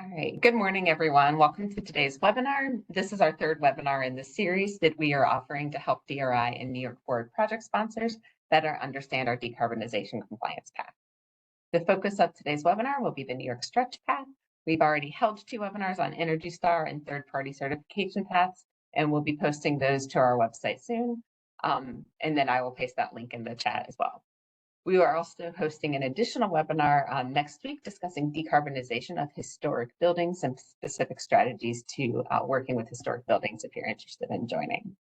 All right. Good morning, everyone. Welcome to today's webinar. This is our third webinar in the series that we are offering to help DRI and New York Forward project sponsors better understand our decarbonization compliance path. The focus of today's webinar will be the New York Stretch Path. We've already held 2 webinars on Energy Star and third-party certification paths, and we'll be posting those to our website soon. And then I will paste that link in the chat as well. We are also hosting an additional webinar next week discussing decarbonization of historic buildings and specific strategies to working with historic buildings if you're interested in joining.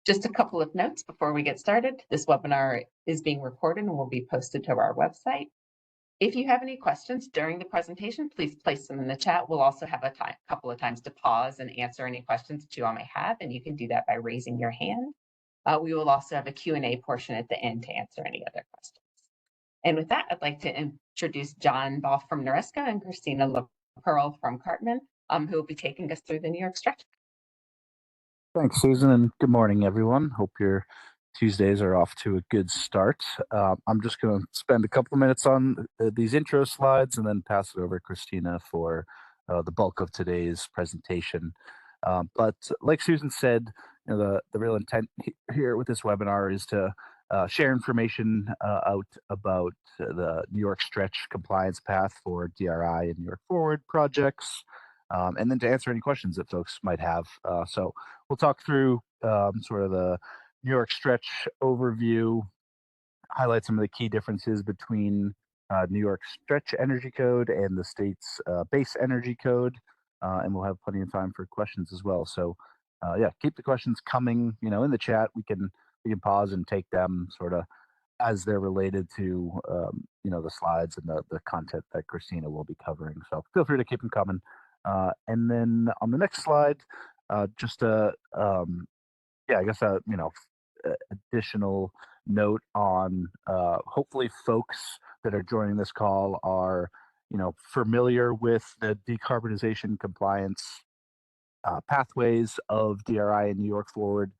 Just a couple of notes before we get started. This webinar is being recorded and will be posted to our website. If you have any questions during the presentation, please place them in the chat. We'll also have a couple of times to pause and answer any questions that you all may have, and you can do that by raising your hand. We will also have a Q&A portion at the end to answer any other questions. And with that, I'd like to introduce John Ball from Noresco and Christina LaPearl from Cartman, who will be taking us through the New York Stretch. Thanks, Susan, and good morning, everyone. Hope your Tuesdays are off to a good start. I'm just going to spend a couple of minutes on these intro slides and then pass it over to Christina for the bulk of today's presentation. But like Susan said, the real intent here with this webinar is to share information out about the New York Stretch compliance path for DRI and New York Forward projects, and then to answer any questions that folks might have. So we'll talk through sort of the New York Stretch overview, highlight some of the key differences between New York Stretch Energy Code and the state's base energy code, and we'll have plenty of time for questions as well. So yeah, keep the questions coming, in the chat. We can pause and take them sort of as they're related to the slides and the content that Christina will be covering. So feel free to keep them coming. And then on the next slide, just I guess additional note on hopefully folks that are joining this call are familiar with the decarbonization compliance pathways of DRI and New York Forward.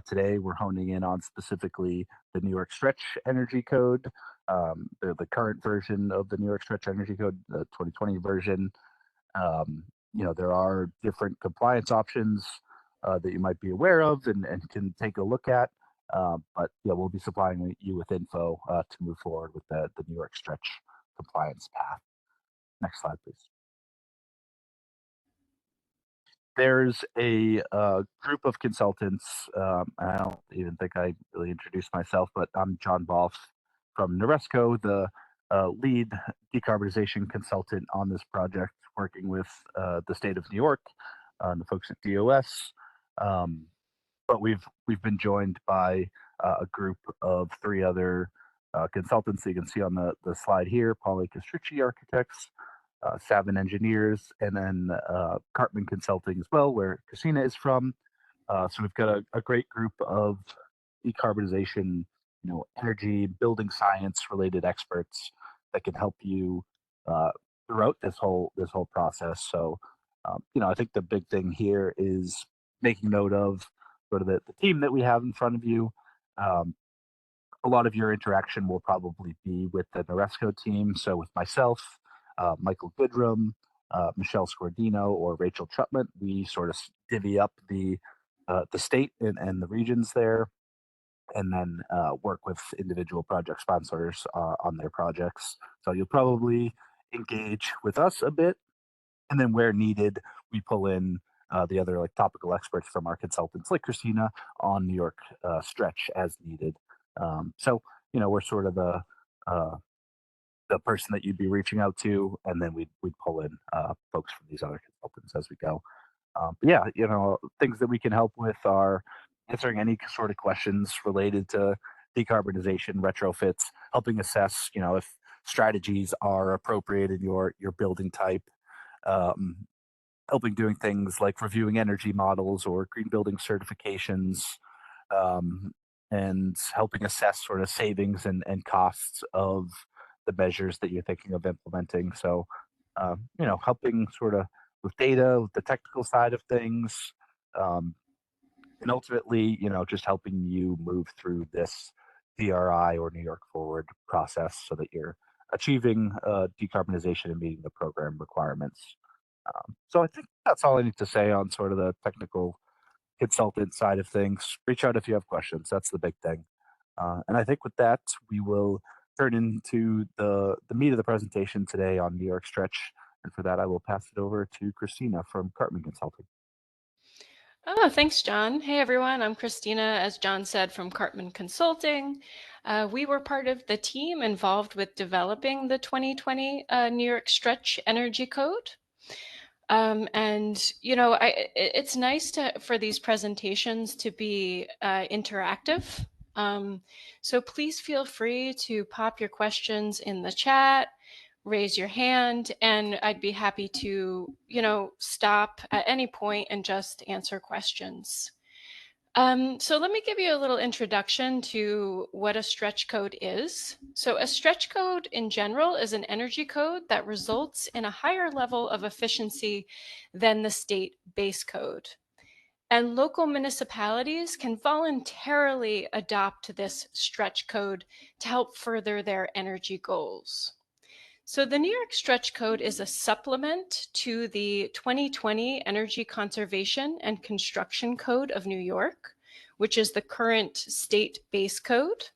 Today we're honing in on specifically the New York Stretch Energy Code, the current version of the New York Stretch Energy Code, the 2020 version. There are different compliance options that you might be aware of and can take a look at. But yeah, we'll be supplying you with info to move forward with the New York Stretch compliance path. Next slide, please. There's a group of consultants. I don't even think I really introduced myself, but I'm John Ball from Noresco, the lead decarbonization consultant on this project, working with the state of New York and the folks at DOS. But we've been joined by a group of 3 other consultants that you can see on the slide here: Pauly Castrucci Architects, Savin Engineers, and then Cartman Consulting as well, where Christina is from. So we've got a great group of decarbonization, energy, building science related experts that can help you throughout this whole process. So I think the big thing here is making note of sort of the team that we have in front of you. A lot of your interaction will probably be with the Noresco team. So with myself, Michael Goodrum, Michelle Scordino, or Rachel Trutman, we sort of divvy up the state and the regions there, and then work with individual project sponsors on their projects. So you'll probably engage with us a bit, and then where needed, we pull in the other topical experts from our consultants, like Christina, on New York Stretch as needed. So we're sort of the person that you'd be reaching out to, and then we'd pull in folks from these other consultants as we go. But yeah, things that we can help with are answering any sort of questions related to decarbonization, retrofits, helping assess, if strategies are appropriate in your building type, helping doing things like reviewing energy models or green building certifications, and helping assess sort of savings and costs of the measures that you're thinking of implementing. So, helping sort of with data, with the technical side of things, and ultimately, just helping you move through this DRI or New York Forward process so that you're achieving decarbonization and meeting the program requirements So I think that's all I need to say on sort of the technical consultant side of things. Reach out if you have questions. That's the big thing. And I think with that, we will turn into the meat of the presentation today on New York Stretch. And for that, I will pass it over to Christina from Cartman Consulting. Oh, thanks, John. Hey, everyone. I'm Christina, as John said, from Cartman Consulting. We were part of the team involved with developing the 2020 New York Stretch Energy Code. And it's nice for these presentations to be interactive. So please feel free to pop your questions in the chat, raise your hand, and I'd be happy to, stop at any point and just answer questions. So let me give you a little introduction to what a stretch code is. So a stretch code in general is an energy code that results in a higher level of efficiency than the state base code. And local municipalities can voluntarily adopt this stretch code to help further their energy goals. So the New York Stretch Code is a supplement to the 2020 Energy Conservation and Construction Code of New York, which is the current state base code.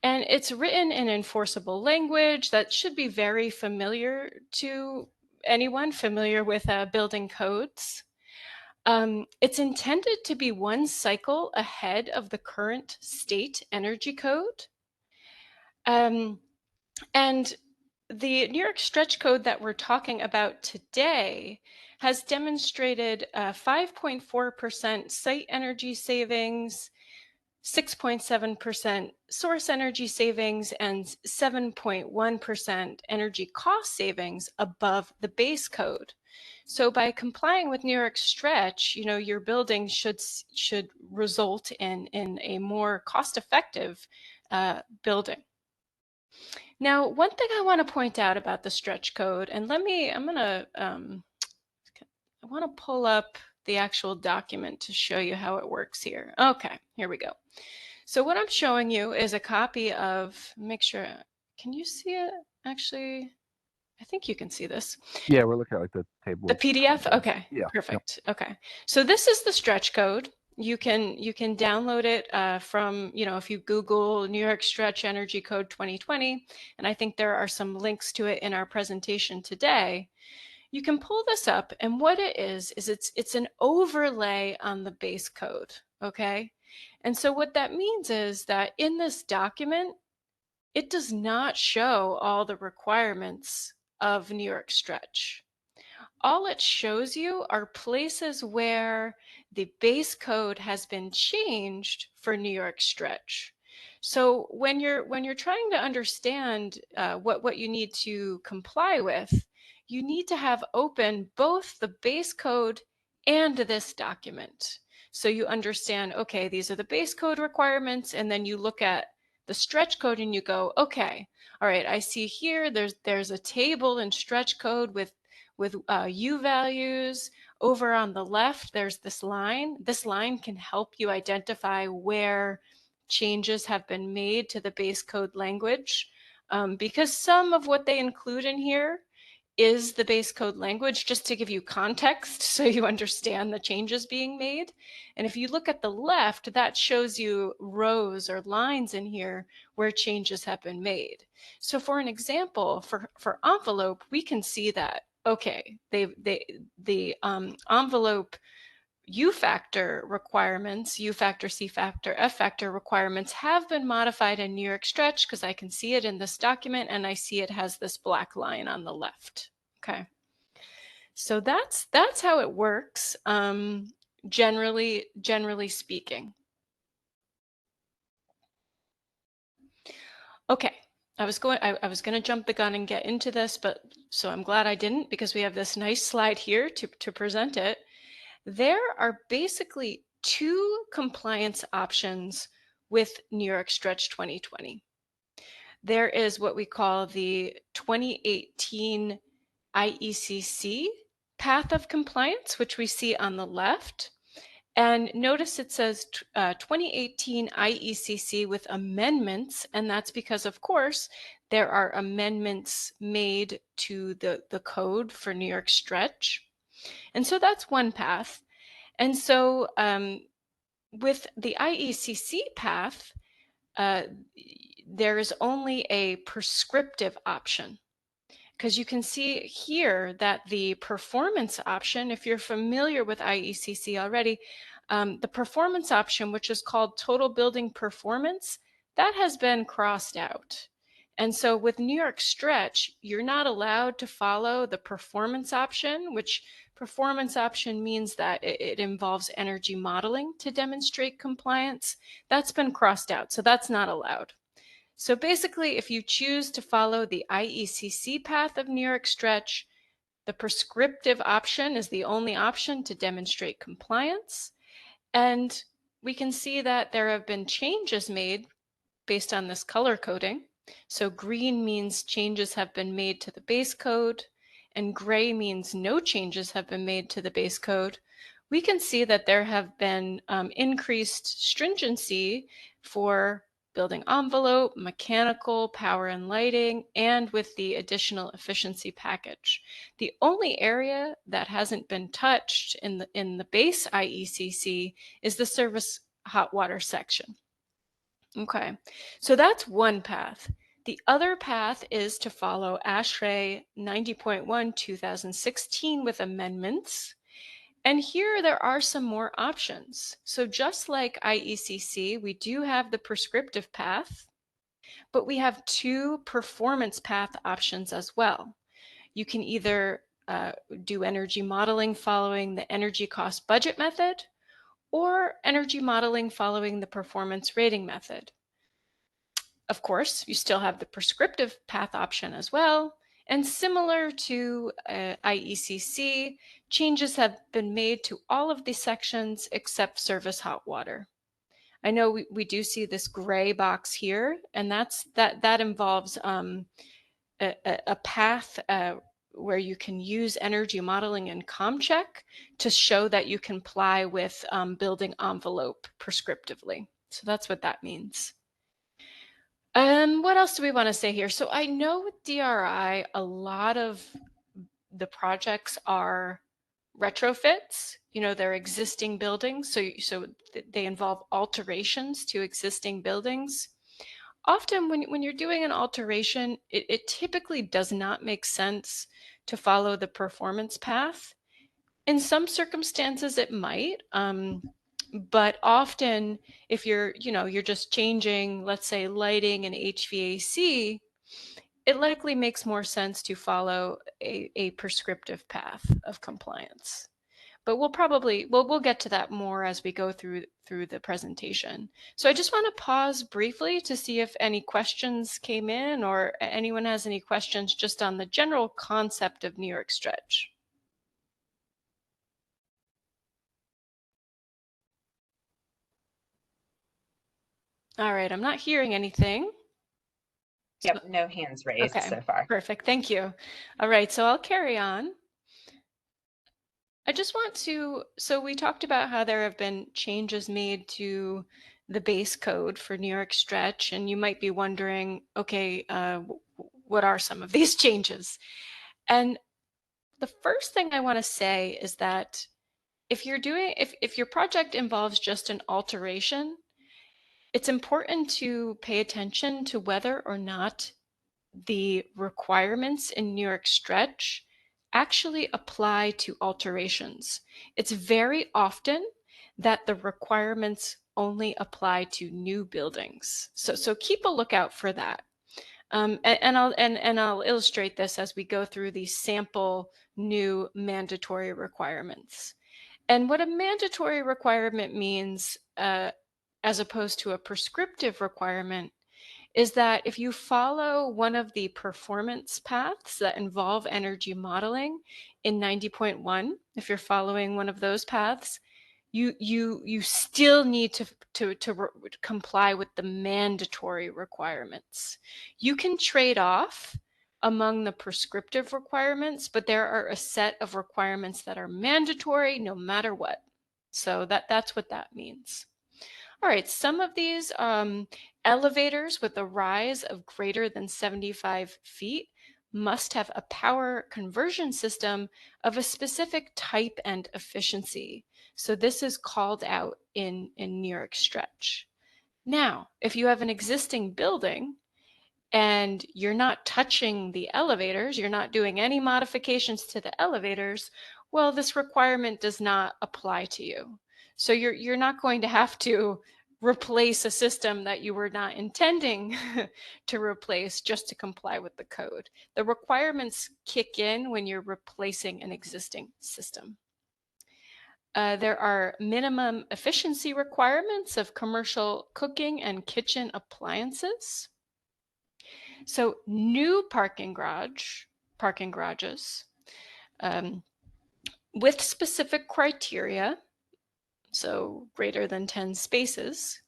And it's written in enforceable language that should be very familiar to anyone familiar with building codes. It's intended to be one cycle ahead of the current state energy code. And the New York Stretch Code that we're talking about today has demonstrated 5.4% site energy savings, 6.7% source energy savings, and 7.1% energy cost savings above the base code. So by complying with New York Stretch, your building should result in a more cost-effective building. Now, one thing I want to point out about the stretch code, and I want to pull up the actual document to show you how it works here. Okay, here we go. So what I'm showing you is a copy of, make sure, can you see it? Actually, I think you can see this. Yeah, we're looking at like the table. The PDF? Okay, yeah, perfect. Yep. Okay, so this is the stretch code. You can download it from, if you Google New York Stretch Energy Code 2020, and I think there are some links to it in our presentation today. You can pull this up, and what it is it's an overlay on the base code, okay? And so what that means is that in this document, it does not show all the requirements of New York Stretch. All it shows you are places where the base code has been changed for New York Stretch. So when you're trying to understand what you need to comply with, you need to have open both the base code and this document. So you understand, okay, these are the base code requirements, and then you look at the stretch code and you go, okay, all right, I see here there's a table in stretch code with U values. Over on the left, there's this line. This line can help you identify where changes have been made to the base code language, because some of what they include in here is the base code language, just to give you context so you understand the changes being made. And if you look at the left, that shows you rows or lines in here where changes have been made. So for an example, for envelope, we can see that, okay, the envelope U factor requirements, U factor, C factor, F factor requirements have been modified in New York Stretch, because I can see it in this document and I see it has this black line on the left. Okay. So that's how it works, generally speaking. Okay. I was going to jump the gun and get into this, but so I'm glad I didn't, because we have this nice slide here to present it. There are basically two compliance options with New York Stretch 2020. There is what we call the 2018 IECC path of compliance, which we see on the left. And notice it says 2018 IECC with amendments, and that's because, of course, there are amendments made to the code for New York Stretch. And so that's one path. And so with the IECC path, there is only a prescriptive option. Because you can see here that the performance option, if you're familiar with IECC already, the performance option, which is called total building performance, that has been crossed out. And so with New York Stretch, you're not allowed to follow the performance option, which performance option means that it involves energy modeling to demonstrate compliance. That's been crossed out, so that's not allowed. So basically, if you choose to follow the IECC path of New York Stretch, the prescriptive option is the only option to demonstrate compliance. And we can see that there have been changes made based on this color coding. So green means changes have been made to the base code, and gray means no changes have been made to the base code. We can see that there have been increased stringency for building envelope, mechanical, power and lighting, and with the additional efficiency package. The only area that hasn't been touched in the base IECC is the service hot water section. Okay, so that's one path. The other path is to follow ASHRAE 90.1 2016 with amendments. And here there are some more options. So just like IECC, we do have the prescriptive path, but we have two performance path options as well. You can either do energy modeling following the energy cost budget method, or energy modeling following the performance rating method. Of course, you still have the prescriptive path option as well. And similar to IECC, changes have been made to all of the sections except service hot water. I know we do see this gray box here, and that involves a path where you can use energy modeling and ComCheck to show that you comply with building envelope prescriptively. So that's what that means. What else do we want to say here? So I know with DRI, a lot of the projects are retrofits. You know, they're existing buildings, so they involve alterations to existing buildings. Often when you're doing an alteration, it typically does not make sense to follow the performance path. In some circumstances, it might. But often if you're just changing, let's say, lighting and HVAC, it likely makes more sense to follow a prescriptive path of compliance. But we'll get to that more as we go through the presentation. So I just want to pause briefly to see if any questions came in or anyone has any questions just on the general concept of New York Stretch. All right, I'm not hearing anything. Yep, no hands raised so far. Perfect, thank you. All right, so I'll carry on. I just want to, so we talked about how there have been changes made to the base code for New York Stretch, and you might be wondering, okay, what are some of these changes? And the first thing I want to say is that if your project involves just an alteration, it's important to pay attention to whether or not the requirements in New York Stretch actually apply to alterations. It's very often that the requirements only apply to new buildings. So keep a lookout for that. And I'll illustrate this as we go through these sample new mandatory requirements. And what a mandatory requirement means, as opposed to a prescriptive requirement, is that if you follow one of the performance paths that involve energy modeling in 90.1, if you're following one of those paths, you still need to comply with the mandatory requirements. You can trade off among the prescriptive requirements, but there are a set of requirements that are mandatory no matter what. So that's what that means. All right, some of these Elevators with a rise of greater than 75 feet must have a power conversion system of a specific type and efficiency. So this is called out in New York Stretch. Now, if you have an existing building and you're not touching the elevators, you're not doing any modifications to the elevators, well, this requirement does not apply to you. So you're not going to have to replace a system that you were not intending to replace just to comply with the code. The requirements kick in when you're replacing an existing system. There are minimum efficiency requirements of commercial cooking and kitchen appliances. So new parking garages with specific criteria, so greater than 10 spaces,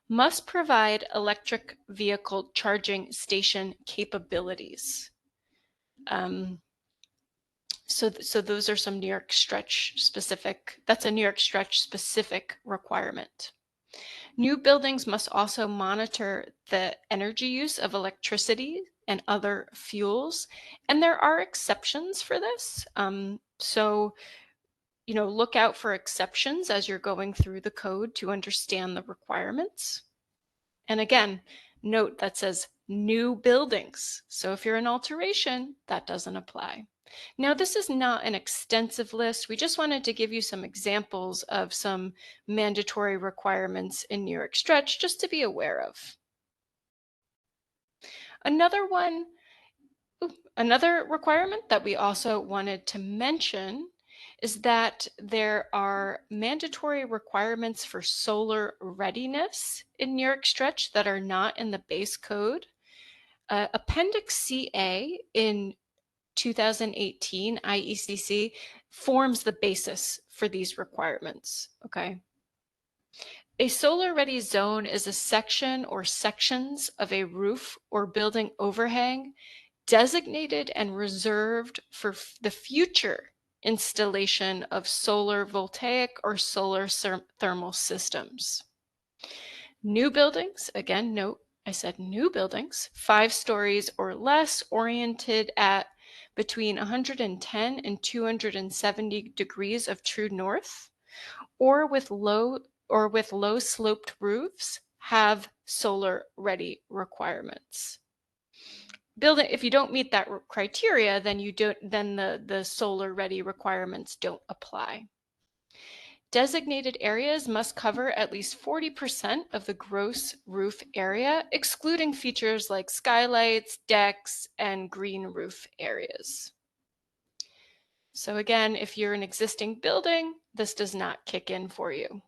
must provide electric vehicle charging station capabilities. So those are some New York Stretch specific, that's a New York Stretch specific requirement. New buildings must also monitor the energy use of electricity and other fuels. And there are exceptions for this. So, look out for exceptions as you're going through the code to understand the requirements. And again, note that says new buildings. So if you're an alteration, that doesn't apply. Now, this is not an extensive list. We just wanted to give you some examples of some mandatory requirements in New York Stretch just to be aware of. Another requirement that we also wanted to mention is that there are mandatory requirements for solar readiness in New York Stretch that are not in the base code. Appendix CA in 2018 IECC forms the basis for these requirements, okay? A solar ready zone is a section or sections of a roof or building overhang designated and reserved for the future installation of solar voltaic or solar thermal systems. New buildings, again, note, I said new buildings, 5 stories or less, oriented at between 110 and 270 degrees of true north, or with low sloped roofs, have solar ready requirements. Building, if you don't meet that criteria, then the solar ready requirements don't apply. Designated areas must cover at least 40% of the gross roof area, excluding features like skylights, decks, and green roof areas. So again, if you're an existing building, this does not kick in for you.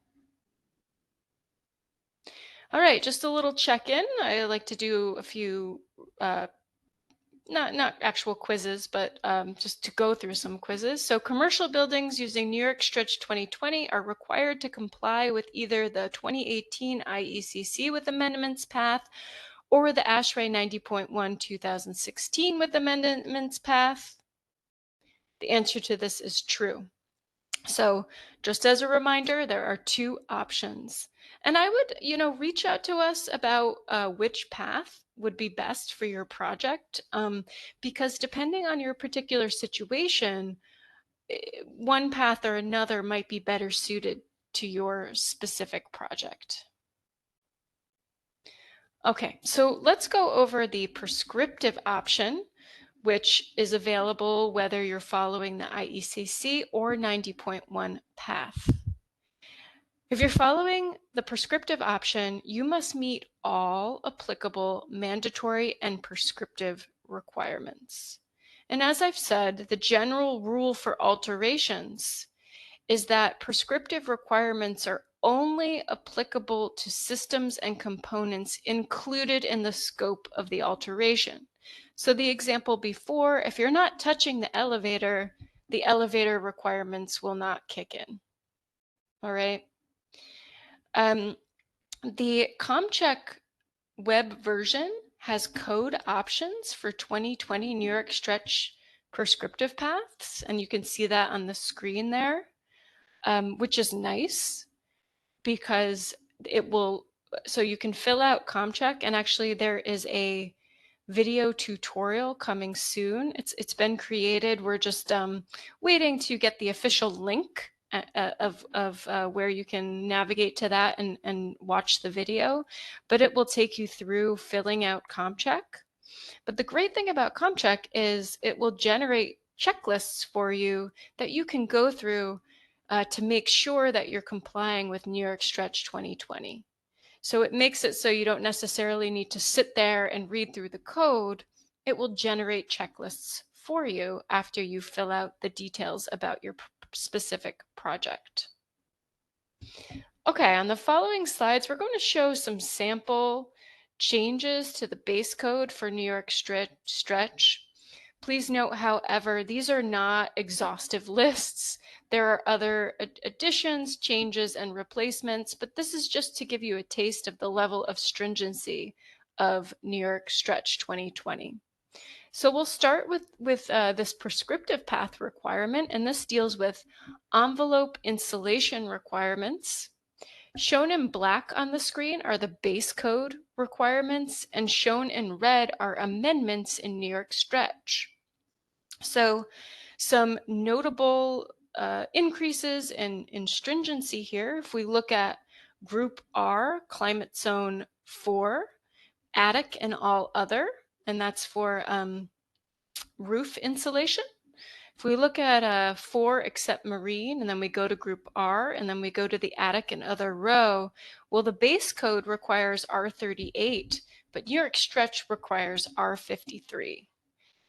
All right, just a little check-in. I like to do a few not actual quizzes, but just to go through some quizzes. So commercial buildings using New York Stretch 2020 are required to comply with either the 2018 IECC with amendments path or the ASHRAE 90.1 2016 with amendments path. The answer to this is true. So just as a reminder, there are 2 options. And I would, reach out to us about which path would be best for your project, because depending on your particular situation, one path or another might be better suited to your specific project. Okay, so let's go over the prescriptive option, which is available whether you're following the IECC or 90.1 path. If you're following the prescriptive option, you must meet all applicable mandatory and prescriptive requirements. And as I've said, the general rule for alterations is that prescriptive requirements are only applicable to systems and components included in the scope of the alteration. So the example before, if you're not touching the elevator requirements will not kick in. All right. The ComCheck web version has code options for 2020 New York Stretch prescriptive paths, and you can see that on the screen there, which is nice because it will so you can fill out ComCheck, and actually there is a video tutorial coming soon. It's been created. We're just waiting to get the official link of where you can navigate to that and watch the video, but it will take you through filling out ComCheck. But the great thing about ComCheck is it will generate checklists for you that you can go through to make sure that you're complying with New York Stretch 2020. So it makes it so you don't necessarily need to sit there and read through the code. It will generate checklists for you after you fill out the details about your specific project. Okay, on the following slides, we're going to show some sample changes to the base code for New York Stretch. Please note, however, these are not exhaustive lists. There are other additions, changes, and replacements, but this is just to give you a taste of the level of stringency of New York Stretch 2020. So we'll start with this prescriptive path requirement, and this deals with envelope insulation requirements. Shown in black on the screen are the base code requirements, and shown in red are amendments in New York Stretch. So some notable increases in stringency here. If we look at Group R, Climate Zone 4, Attic and All Other, and that's for roof insulation. If we look at 4 except marine, and then we go to Group R, and then we go to the attic and other row, well, the base code requires R38, but New York Stretch requires R53.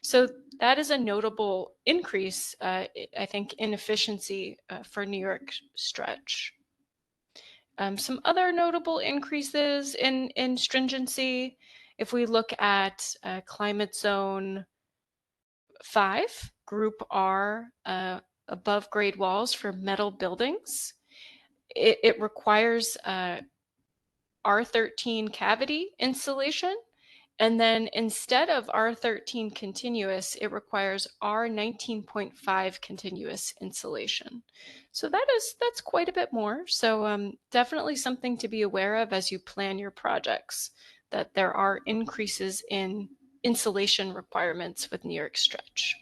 So that is a notable increase, I think, in efficiency for New York Stretch. Some other notable increases in stringency, if we look at Climate Zone 5, Group R, above grade walls for metal buildings, it requires R13 cavity insulation. And then instead of R13 continuous, it requires R19.5 continuous insulation. So that's quite a bit more. So definitely something to be aware of as you plan your projects, that there are increases in insulation requirements with New York Stretch.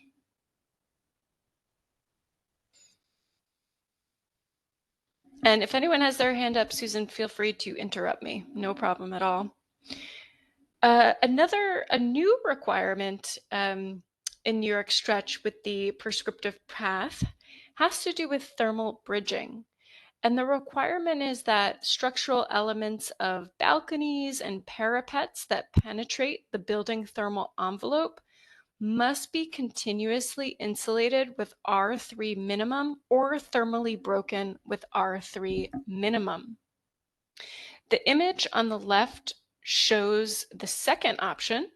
And if anyone has their hand up, Susan, feel free to interrupt me. No problem at all. A new requirement in New York Stretch with the prescriptive path has to do with thermal bridging. And the requirement is that structural elements of balconies and parapets that penetrate the building thermal envelope must be continuously insulated with R3 minimum or thermally broken with R3 minimum. The image on the left shows the second option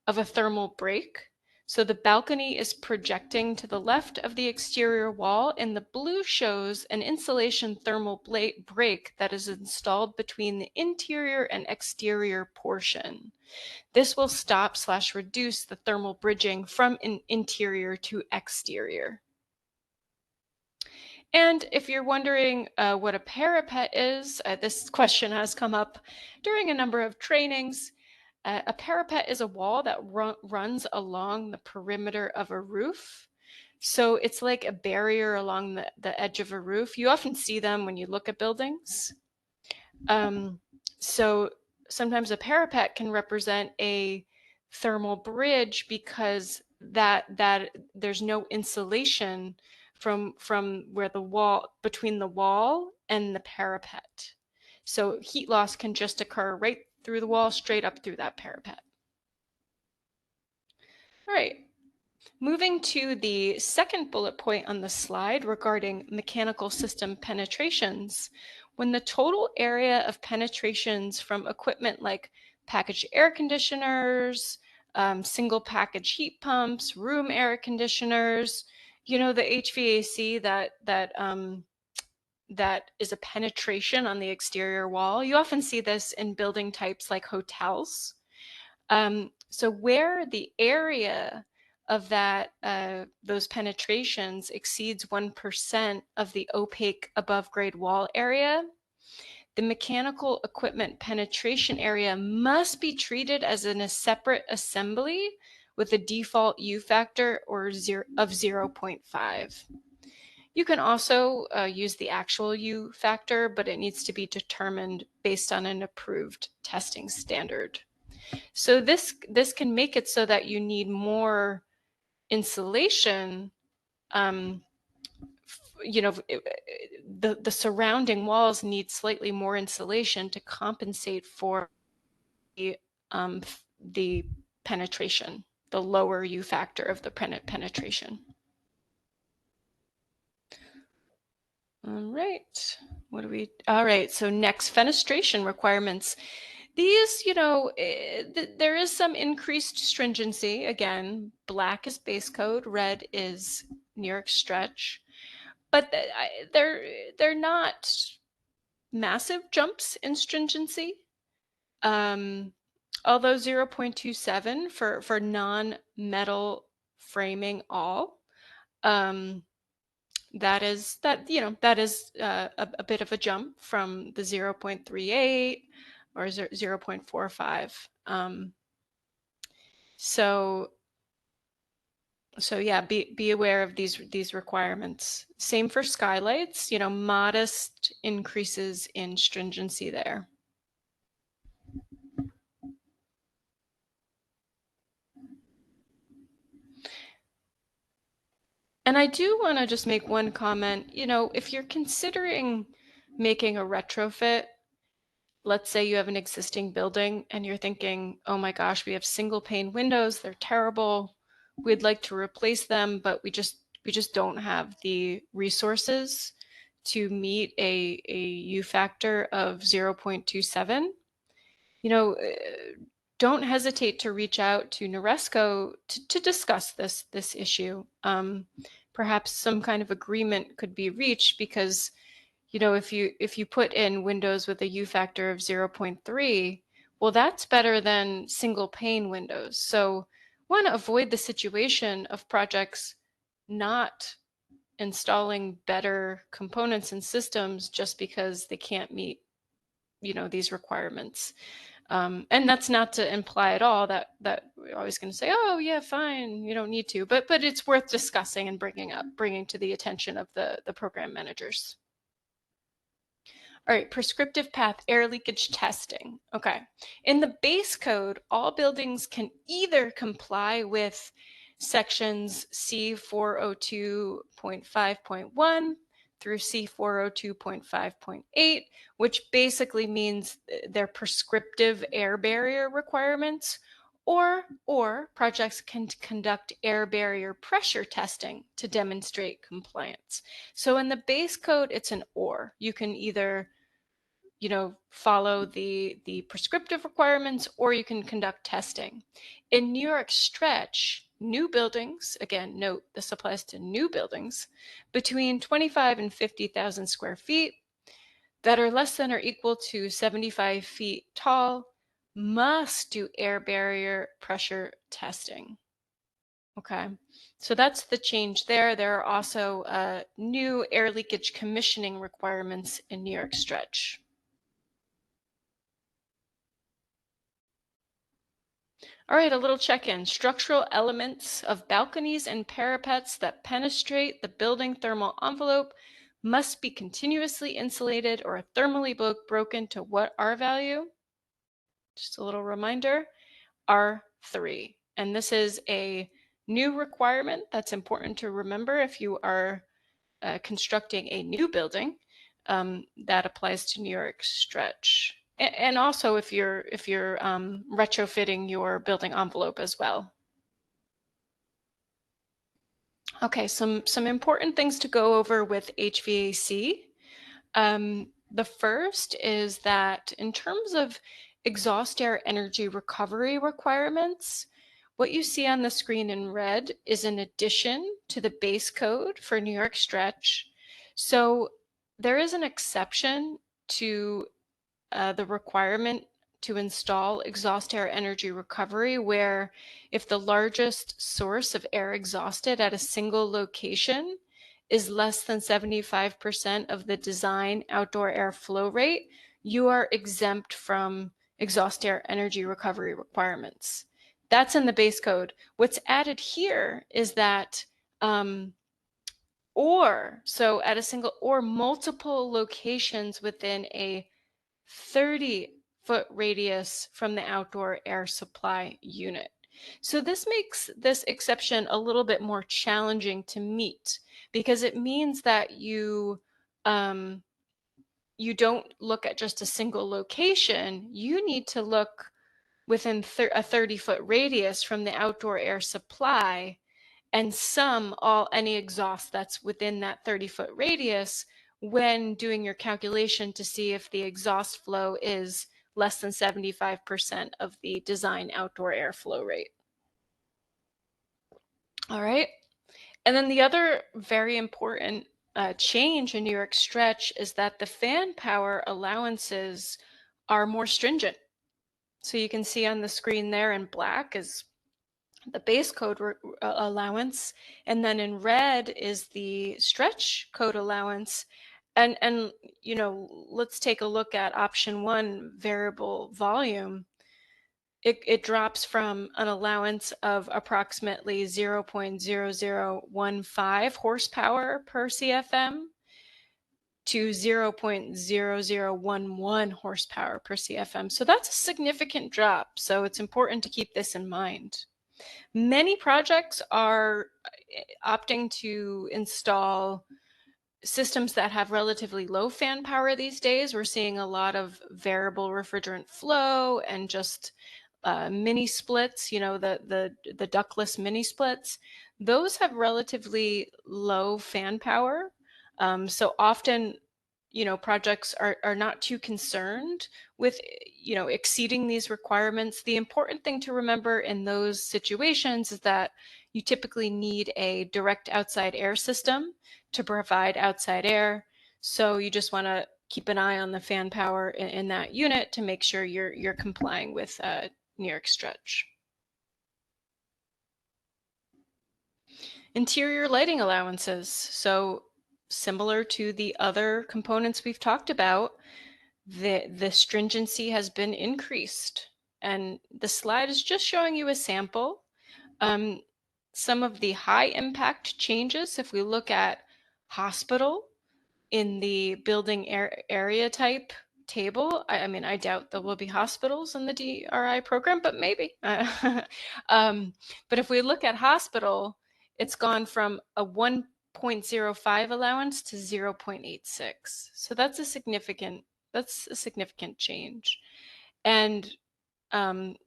of a thermal break. So the balcony is projecting to the left of the exterior wall, and the blue shows an insulation thermal break that is installed between the interior and exterior portion. This will stop/reduce the thermal bridging from interior to exterior. And if you're wondering what a parapet is, this question has come up during a number of trainings. A parapet is a wall that runs along the perimeter of a roof. So it's like a barrier along the edge of a roof. You often see them when you look at buildings. So sometimes a parapet can represent a thermal bridge because that there's no insulation from where the wall, between the wall and the parapet. So heat loss can just occur right through the wall, straight up through that parapet. All right, moving to the second bullet point on the slide regarding mechanical system penetrations. When the total area of penetrations from equipment like packaged air conditioners, single package heat pumps, room air conditioners, you know, the HVAC that is a penetration on the exterior wall. You often see this in building types like hotels. So where the area of that those penetrations exceeds 1% of the opaque above grade wall area, the mechanical equipment penetration area must be treated as a separate assembly with a default U factor of 0.5. You can also use the actual U factor, but it needs to be determined based on an approved testing standard. So this can make it so that you need more insulation. The surrounding walls need slightly more insulation to compensate for the penetration, the lower U factor of the penetration. All right, all right, so next, fenestration requirements. These, there is some increased stringency. Again, black is base code, red is New York stretch, but they're not massive jumps in stringency. Although 0.27 for non-metal framing all, that is a bit of a jump from the 0.38 or 0.45. So yeah, be aware of these requirements. Same for skylights, modest increases in stringency there. And I do want to just make one comment. If you're considering making a retrofit, let's say you have an existing building and you're thinking, oh my gosh, we have single pane windows, they're terrible. We'd like to replace them, but we just don't have the resources to meet a U factor of 0.27. Don't hesitate to reach out to NYF to discuss this issue. Perhaps some kind of agreement could be reached, because if you put in windows with a U factor of 0.3, well, that's better than single pane windows. So want to avoid the situation of projects not installing better components and systems just because they can't meet these requirements. And that's not to imply at all that we're always going to say, oh yeah, fine, you don't need to, but it's worth discussing and bringing to the attention of the program managers. All right, prescriptive path air leakage testing. Okay, in the base code, all buildings can either comply with sections C402.5.1 through C402.5.8, which basically means they're prescriptive air barrier requirements, or projects can conduct air barrier pressure testing to demonstrate compliance. So in the base code, it's an or. You can either follow the prescriptive requirements, or you can conduct testing. In New York stretch, new buildings, again, note this applies to new buildings, between 25 and 50,000 square feet that are less than or equal to 75 feet tall must do air barrier pressure testing. Okay, so that's the change there. There are also new air leakage commissioning requirements in New York stretch. All right, a little check-in. Structural elements of balconies and parapets that penetrate the building thermal envelope must be continuously insulated or thermally broken to what R value? Just a little reminder, R3. And this is a new requirement that's important to remember if you are constructing a new building. That applies to New York stretch. And also if you're retrofitting your building envelope as well. Okay, some important things to go over with HVAC. The first is that in terms of exhaust air energy recovery requirements, what you see on the screen in red is an addition to the base code for New York stretch. So there is an exception to the requirement to install exhaust air energy recovery, where if the largest source of air exhausted at a single location is less than 75% of the design outdoor air flow rate, you are exempt from exhaust air energy recovery requirements. That's in the base code. What's added here is that so at a single or multiple locations within a 30-foot radius from the outdoor air supply unit. So this makes this exception a little bit more challenging to meet, because it means that you don't look at just a single location. You need to look within a 30-foot radius from the outdoor air supply and sum any exhaust that's within that 30-foot radius when doing your calculation to see if the exhaust flow is less than 75% of the design outdoor airflow rate. All right. And then the other very important change in New York Stretch is that the fan power allowances are more stringent. So you can see on the screen there in black is the base code allowance, and then in red is the stretch code allowance. And you know, let's take a look at option 1, variable volume. It drops from an allowance of approximately 0.0015 horsepower per CFM to 0.0011 horsepower per CFM. So that's a significant drop. So it's important to keep this in mind. Many projects are opting to install systems that have relatively low fan power these days. We're seeing a lot of variable refrigerant flow and just mini splits, you know, the ductless mini splits. Those have relatively low fan power. So often, you know, projects are not too concerned with, you know, exceeding these requirements. The important thing to remember in those situations is that you typically need a direct outside air system to provide outside air. So you just want to keep an eye on the fan power in that unit to make sure you're complying with New York Stretch. Interior lighting allowances. So similar to the other components we've talked about, the stringency has been increased. And the slide is just showing you a sample. Some of the high impact changes, if we look at hospital in the building area type table, I mean, I doubt there will be hospitals in the DRI program, but maybe. But if we look at hospital, it's gone from a 1.05 allowance to 0.86. So that's a significant change. And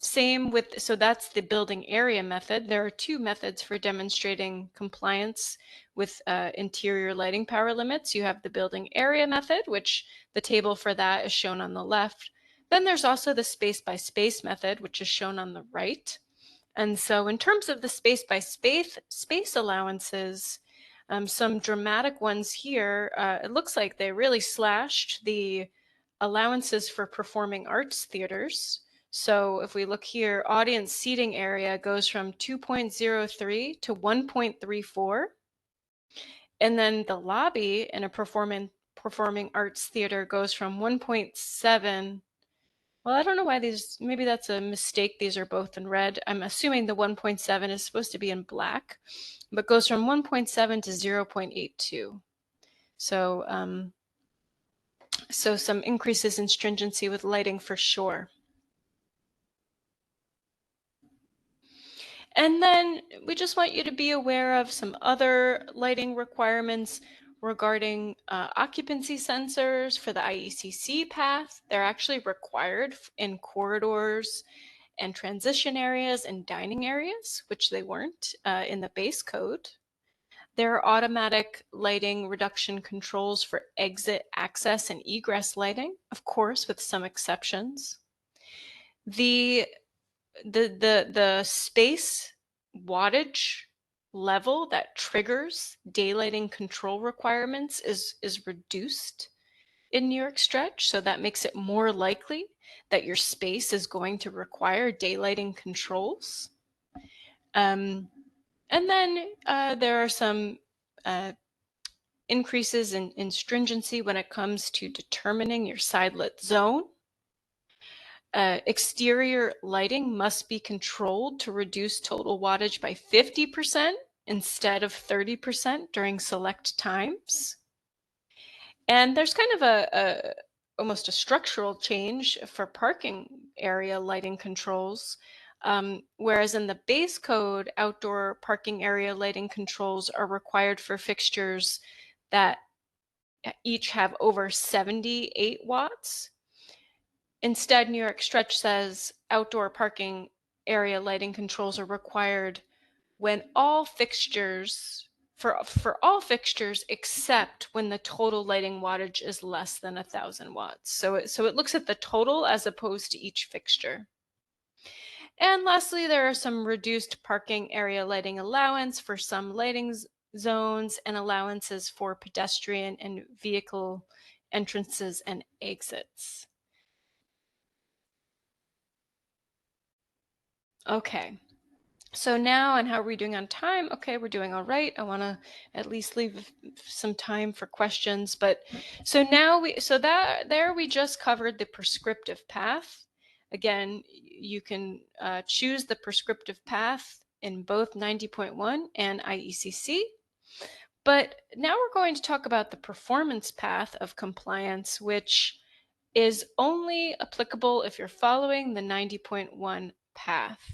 same with, so that's the building area method. There are 2 methods for demonstrating compliance with interior lighting power limits. You have the building area method, which the table for that is shown on the left. Then there's also the space by space method, which is shown on the right. And so in terms of the space by space allowances, some dramatic ones here, it looks like they really slashed the allowances for performing arts theaters. So if we look here, audience seating area goes from 2.03 to 1.34. And then the lobby in a performing arts theater goes from 1.7. Well, I don't know why these, maybe that's a mistake. These are both in red. I'm assuming the 1.7 is supposed to be in black, but goes from 1.7 to 0.82. So, so some increases in stringency with lighting for sure. And then we just want you to be aware of some other lighting requirements regarding occupancy sensors for the IECC path. They're actually required in corridors and transition areas and dining areas, which they weren't in the base code. There are automatic lighting reduction controls for exit, access, and egress lighting, of course, with some exceptions. The space wattage level that triggers daylighting control requirements is reduced in New York Stretch, so that makes it more likely that your space is going to require daylighting controls. And then there are some increases in stringency when it comes to determining your side-lit zone. Exterior lighting must be controlled to reduce total wattage by 50% instead of 30% during select times. And there's kind of almost a structural change for parking area lighting controls. Whereas in the base code, outdoor parking area lighting controls are required for fixtures that each have over 78 watts. Instead, New York Stretch says outdoor parking area lighting controls are required when all fixtures, for all fixtures except when the total lighting wattage is less than 1,000 watts. So it looks at the total as opposed to each fixture. And lastly, there are some reduced parking area lighting allowance for some lighting zones and allowances for pedestrian and vehicle entrances and exits. Okay, so now, and how are we doing on time? Okay, we're doing all right. I want to at least leave some time for questions. But so now there we just covered the prescriptive path. Again, you can choose the prescriptive path in both 90.1 and IECC. But now we're going to talk about the performance path of compliance, which is only applicable if you're following the 90.1 path.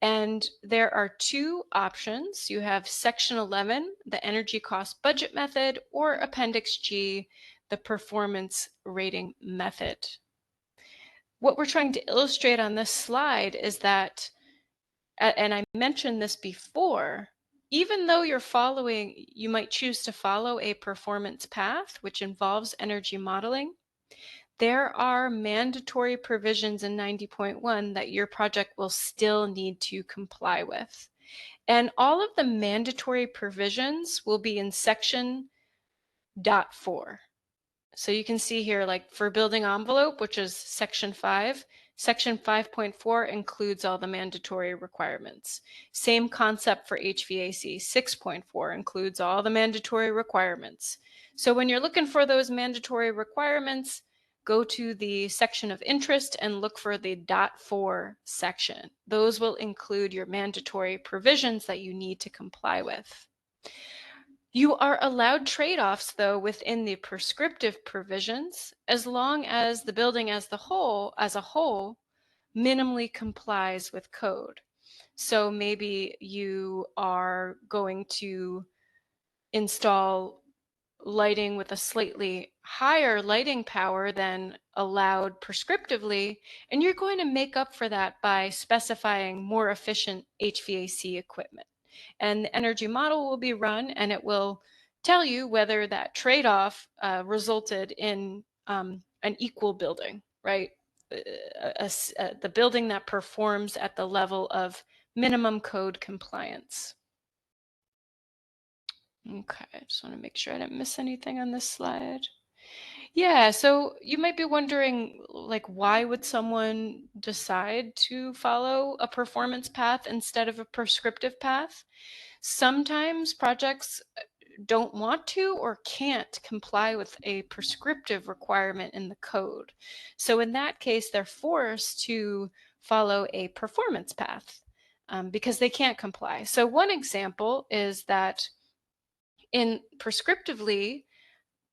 And there are two options. You have Section 11, the energy cost budget method, or Appendix G, the performance rating method. What we're trying to illustrate on this slide is that, and I mentioned this before, even though you might choose to follow a performance path, which involves energy modeling, there are mandatory provisions in 90.1 that your project will still need to comply with. And all of the mandatory provisions will be in section .4. So you can see here, like for building envelope, which is section 5, section 5.4 includes all the mandatory requirements. Same concept for HVAC, 6.4 includes all the mandatory requirements. So when you're looking for those mandatory requirements, go to the section of interest and look for the .4 section. Those will include your mandatory provisions that you need to comply with. You are allowed trade-offs, though, within the prescriptive provisions, as long as the building as a whole, minimally complies with code. So maybe you are going to install lighting with a slightly higher lighting power than allowed prescriptively, and you're going to make up for that by specifying more efficient HVAC equipment. And the energy model will be run, and it will tell you whether that trade-off resulted in an equal building, right? The building that performs at the level of minimum code compliance. Okay, I just want to make sure I didn't miss anything on this slide. Yeah, so you might be wondering, like, why would someone decide to follow a performance path instead of a prescriptive path? Sometimes projects don't want to or can't comply with a prescriptive requirement in the code. So in that case, they're forced to follow a performance path because they can't comply. So one example is that prescriptively,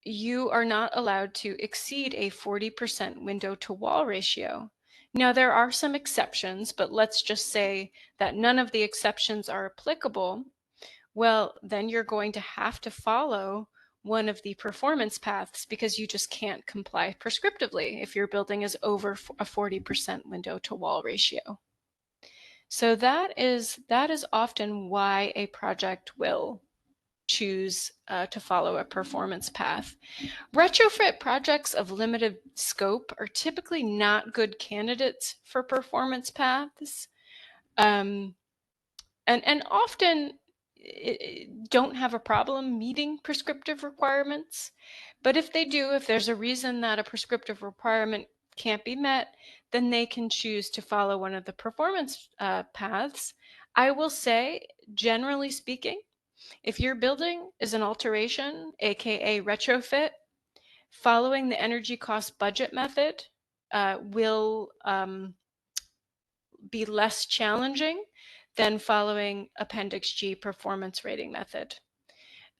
you are not allowed to exceed a 40% window to wall ratio. Now, there are some exceptions, but let's just say that none of the exceptions are applicable. Well, then you're going to have to follow one of the performance paths because you just can't comply prescriptively if your building is over a 40% window to wall ratio. So that is often why a project will choose to follow a performance path. Retrofit projects of limited scope are typically not good candidates for performance paths, and often don't have a problem meeting prescriptive requirements. But if they do, if there's a reason that a prescriptive requirement can't be met, then they can choose to follow one of the performance paths. I will say, generally speaking, If your building is an alteration, aka retrofit, following the energy cost budget method will be less challenging than following Appendix G performance rating method.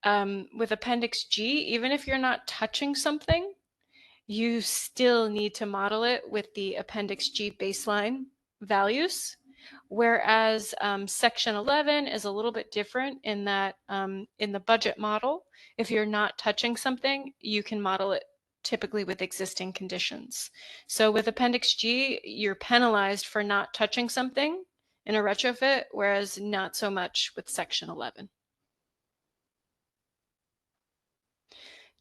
With Appendix G, even if you're not touching something, you still need to model it with the Appendix G baseline values. Whereas Section 11 is a little bit different in that in the budget model, if you're not touching something, you can model it typically with existing conditions. So with Appendix G, you're penalized for not touching something in a retrofit, whereas not so much with Section 11.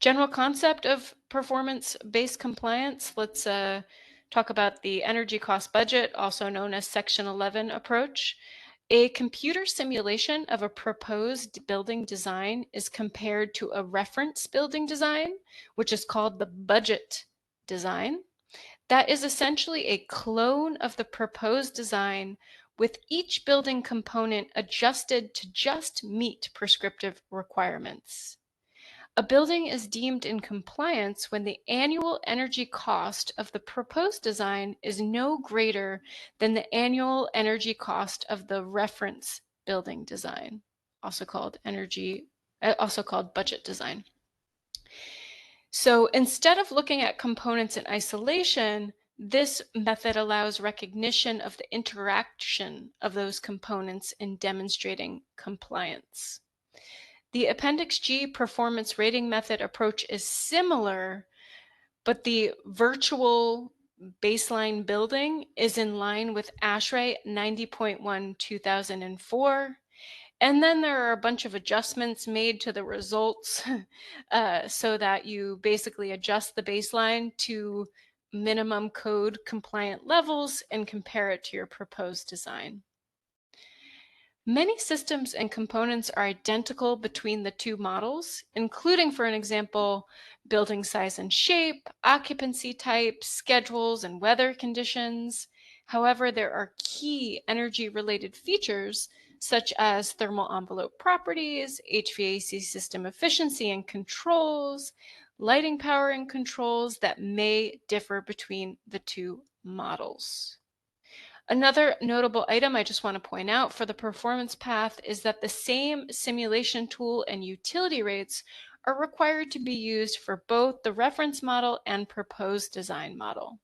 General concept of performance-based compliance. Let's talk about the energy cost budget, also known as Section 11 approach. A computer simulation of a proposed building design is compared to a reference building design, which is called the budget design. That is essentially a clone of the proposed design with each building component adjusted to just meet prescriptive requirements. A building is deemed in compliance when the annual energy cost of the proposed design is no greater than the annual energy cost of the reference building design, also called budget design. So instead of looking at components in isolation, this method allows recognition of the interaction of those components in demonstrating compliance. The Appendix G performance rating method approach is similar, but the virtual baseline building is in line with ASHRAE 90.1 2004. And then there are a bunch of adjustments made to the results so that you basically adjust the baseline to minimum code compliant levels and compare it to your proposed design. Many systems and components are identical between the two models, including, for an example, building size and shape, occupancy type, schedules, and weather conditions. However, there are key energy-related features such as thermal envelope properties, HVAC system efficiency and controls, lighting power and controls that may differ between the two models. Another notable item I just want to point out for the performance path is that the same simulation tool and utility rates are required to be used for both the reference model and proposed design model.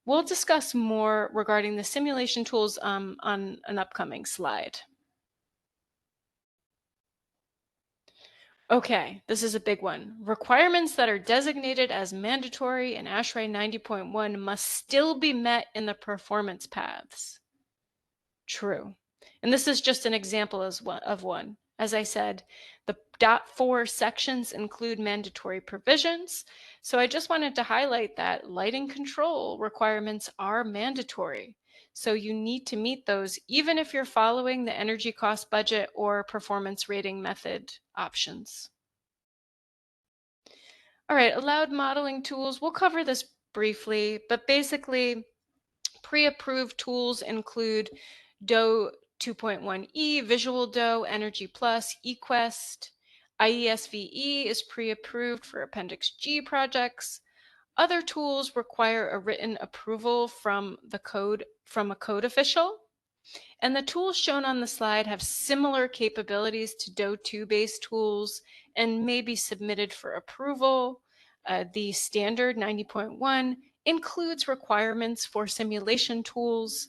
We'll discuss more regarding the simulation tools on an upcoming slide. Okay, this is a big one. Requirements that are designated as mandatory in ASHRAE 90.1 must still be met in the performance paths. True. And this is just an example of one. As I said, the .4 sections include mandatory provisions. So I just wanted to highlight that lighting control requirements are mandatory. So you need to meet those even if you're following the energy cost budget or performance rating method options. All right, allowed modeling tools. We'll cover this briefly, but basically pre-approved tools include DOE 2.1E, Visual DOE, Energy Plus, eQuest. IESVE is pre-approved for Appendix G projects. Other tools require a written approval from a code official. And the tools shown on the slide have similar capabilities to DOE 2-based tools and may be submitted for approval. The standard 90.1 includes requirements for simulation tools.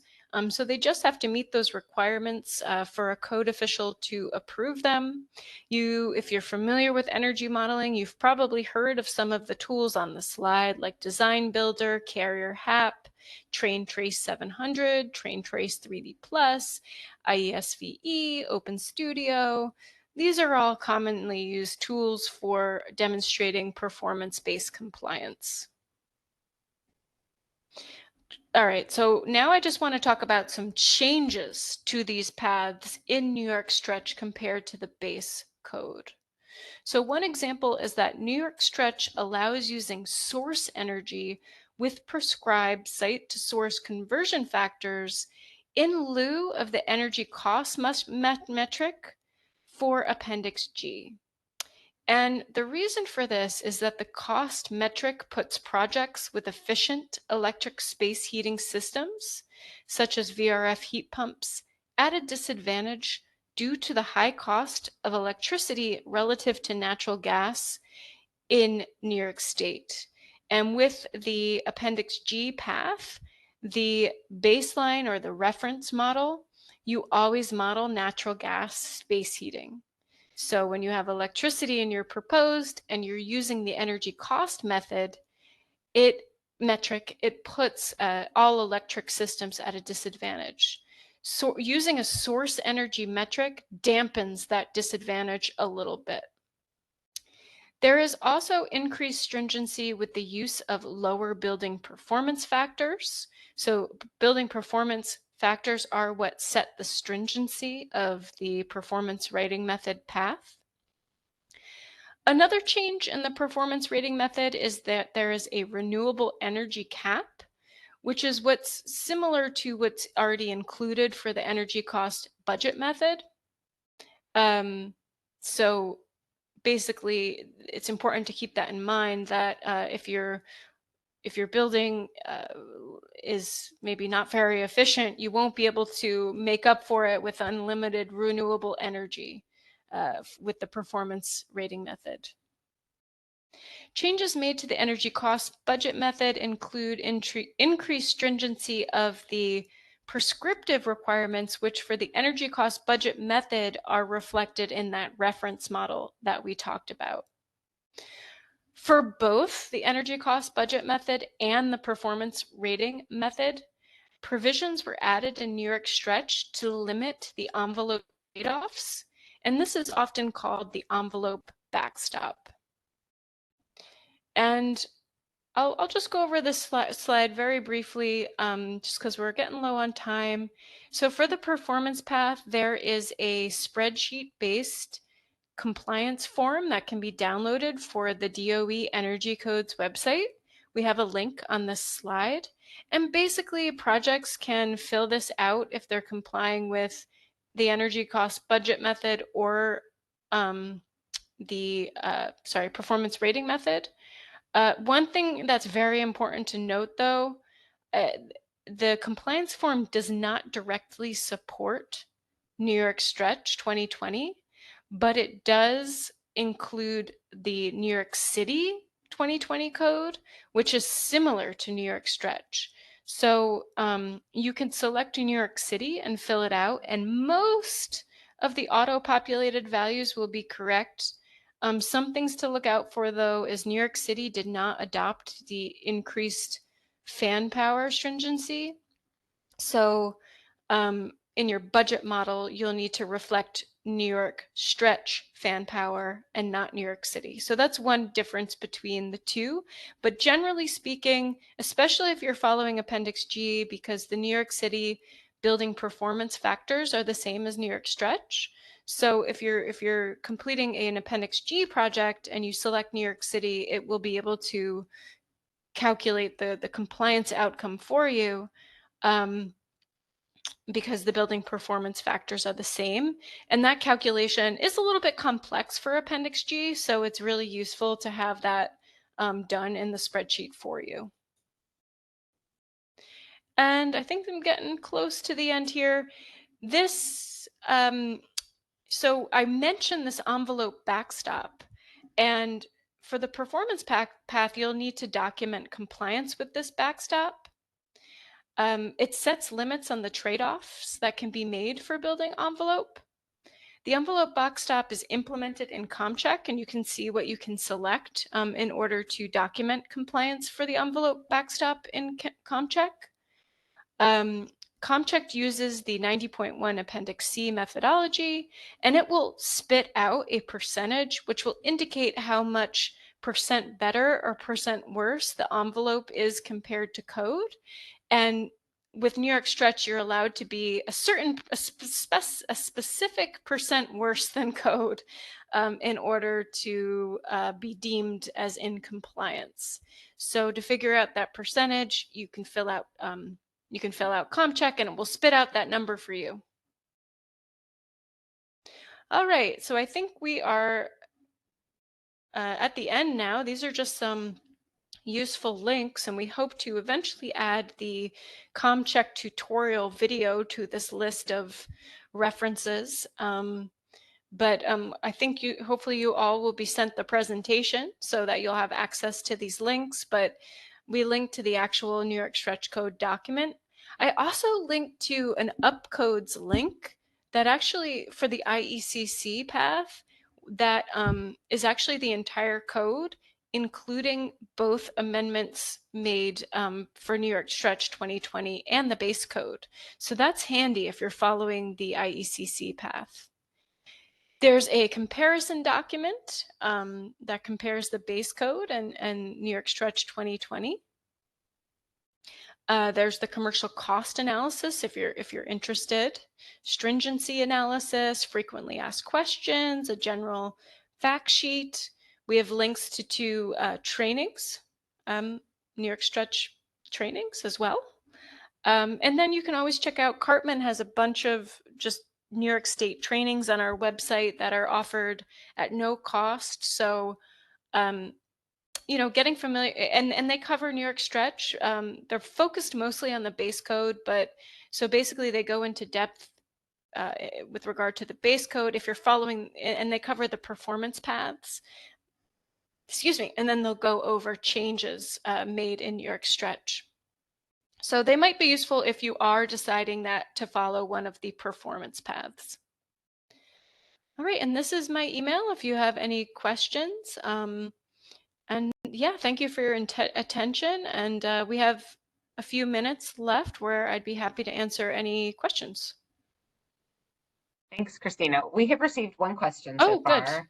So they just have to meet those requirements for a code official to approve them. If you're familiar with energy modeling, you've probably heard of some of the tools on the slide like Design Builder, Carrier HAP, TrainTrace 700, TrainTrace 3D Plus, IESVE, OpenStudio. These are all commonly used tools for demonstrating performance-based compliance. All right, so now I just want to talk about some changes to these paths in New York Stretch compared to the base code. So one example is that New York Stretch allows using source energy with prescribed site-to-source conversion factors in lieu of the energy cost metric for Appendix G. And the reason for this is that the cost metric puts projects with efficient electric space heating systems, such as VRF heat pumps, at a disadvantage due to the high cost of electricity relative to natural gas in New York State. And with the Appendix G path, the baseline or the reference model, you always model natural gas space heating. So when you have electricity in your proposed and you're using the energy cost method, it puts all electric systems at a disadvantage. So using a source energy metric dampens that disadvantage a little bit. There is also increased stringency with the use of lower building performance factors. So building performance factors are what set the stringency of the performance rating method path. Another change in the performance rating method is that there is a renewable energy cap, which is what's similar to what's already included for the energy cost budget method. So basically, it's important to keep that in mind, that if your building is maybe not very efficient, you won't be able to make up for it with unlimited renewable energy with the performance rating method. Changes made to the energy cost budget method include increased stringency of the prescriptive requirements, which for the energy cost budget method are reflected in that reference model that we talked about. For both the energy cost budget method and the performance rating method, provisions were added in New York Stretch to limit the envelope trade-offs, and this is often called the envelope backstop. And I'll just go over this slide very briefly, just because we're getting low on time. So for the performance path, there is a spreadsheet-based compliance form that can be downloaded for the DOE Energy Codes website. We have a link on this slide. And basically, projects can fill this out if they're complying with the energy cost budget method or the performance rating method. One thing that's very important to note, though, the compliance form does not directly support New York Stretch 2020, but it does include the New York City 2020 code, which is similar to New York Stretch. So you can select New York City and fill it out, and most of the auto-populated values will be correct. Some things to look out for, though, is New York City did not adopt the increased fan power stringency. So in your budget model, you'll need to reflect New York Stretch fan power and not New York City. So that's one difference between the two. But generally speaking, especially if you're following Appendix G, because the New York City building performance factors are the same as New York Stretch. So if you're completing an Appendix G project and you select New York City, it will be able to calculate the compliance outcome for you. Because the building performance factors are the same. And that calculation is a little bit complex for Appendix G, so it's really useful to have that done in the spreadsheet for you. And I think I'm getting close to the end here. This, so I mentioned this envelope backstop, and for the performance path, you'll need to document compliance with this backstop. It sets limits on the trade-offs that can be made for building envelope. The envelope backstop is implemented in ComCheck, and you can see what you can select in order to document compliance for the envelope backstop in ComCheck. ComCheck uses the 90.1 Appendix C methodology, and it will spit out a percentage which will indicate how much percent better or percent worse the envelope is compared to code. And with New York Stretch, you're allowed to be a specific percent worse than code in order to be deemed as in compliance. So to figure out that percentage, you can fill out ComCheck, and it will spit out that number for you. All right, so I think we are at the end now. These are just some useful links, and we hope to eventually add the ComCheck tutorial video to this list of references. But I think hopefully you all will be sent the presentation so that you'll have access to these links, but we link to the actual New York Stretch Code document. I also linked to an upcodes link that actually for the IECC path that is actually the entire code, including both amendments made for New York Stretch 2020 and the base code. So that's handy if you're following the IECC path. There's a comparison document that compares the base code and New York Stretch 2020. There's the commercial cost analysis if you're interested, stringency analysis, frequently asked questions, a general fact sheet. We have links to two trainings, New York Stretch trainings as well. And then you can always check out, Cartman has a bunch of just New York State trainings on our website that are offered at no cost. So, you know, getting familiar, and they cover New York Stretch. They're focused mostly on the base code, but so basically they go into depth with regard to the base code if you're following, and they cover the performance paths. Excuse me, and then they'll go over changes made in New York Stretch. So they might be useful if you are deciding that to follow one of the performance paths. All right, and this is my email if you have any questions. And yeah, thank you for your attention. And we have a few minutes left where I'd be happy to answer any questions. Thanks, Christina. We have received one question Oh, so good. far.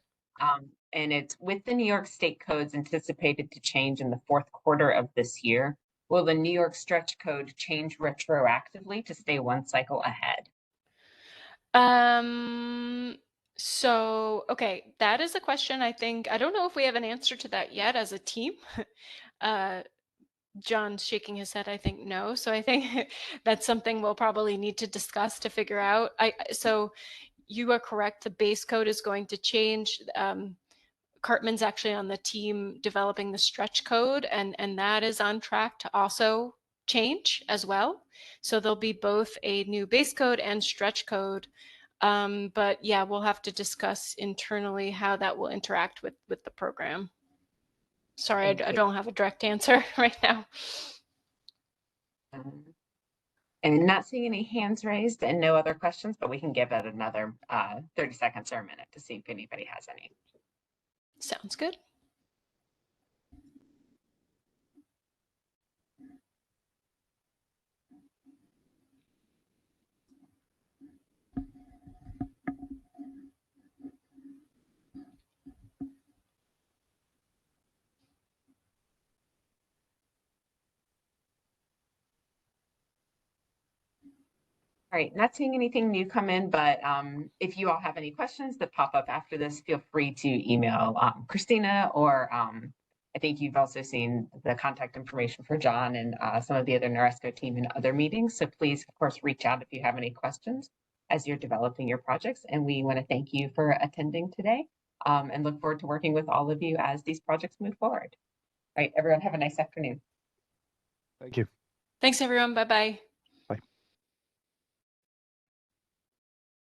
And it's, with the New York State codes anticipated to change in the fourth quarter of this year, will the New York Stretch Code change retroactively to stay one cycle ahead? So, okay, that is a question I think, I don't know if we have an answer to that yet as a team. John's shaking his head, I think no. So I think that's something we'll probably need to discuss to figure out. So you are correct, the base code is going to change. Cartman's actually on the team developing the stretch code, and that is on track to also change as well. So there'll be both a new base code and stretch code. But yeah, we'll have to discuss internally how that will interact with the program. Sorry, I don't have a direct answer right now. And not seeing any hands raised and no other questions, but we can give it another 30 seconds or a minute to see if anybody has any. Sounds good. All right, not seeing anything new come in, but if you all have any questions that pop up after this, feel free to email Christina, or I think you've also seen the contact information for John and some of the other NORESCO team in other meetings. So please, of course, reach out if you have any questions as you're developing your projects. And we want to thank you for attending today and look forward to working with all of you as these projects move forward. All right, everyone, have a nice afternoon. Thank you. Thanks, everyone. Bye-bye.